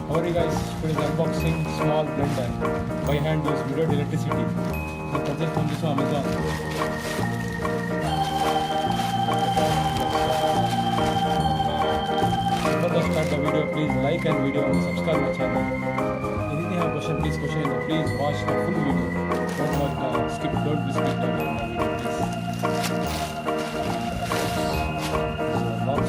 How are you guys? Today's unboxing small blender by hand use without electricity. The purchase from this Amazon. Before the start the video, please like and video and subscribe my channel. Anything have question, please question. Please watch the full video. Don't watch skip. Don't be skip the video, please. Box.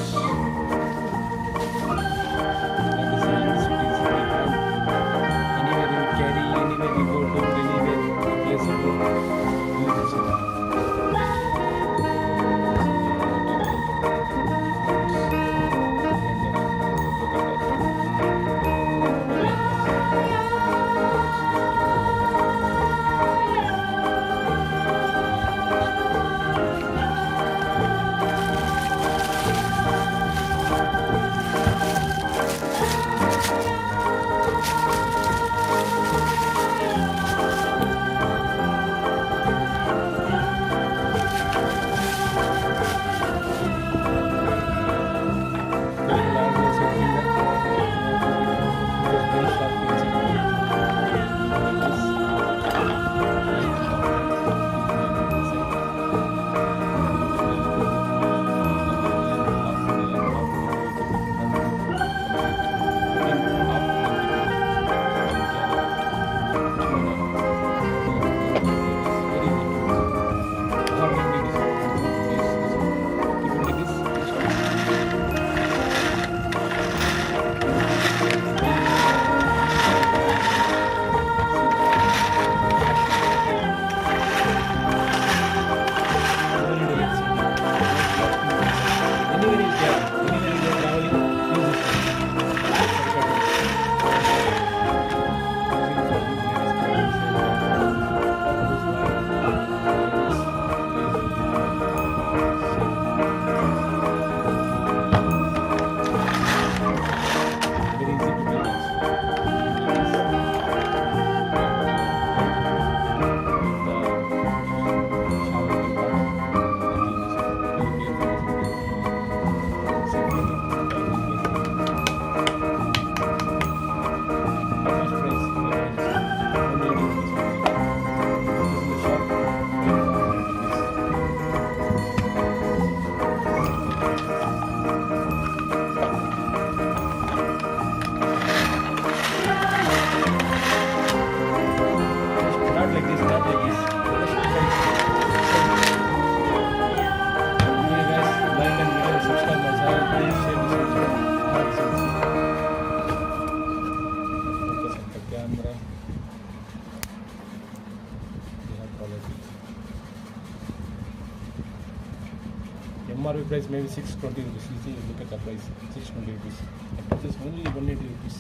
MRP price maybe 620 rupees. You see, look at the price, 620 rupees. I purchased only 180 rupees.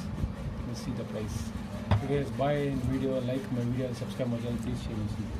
You see the price. You guys buy in video, like my video, and subscribe my channel. Please share this video.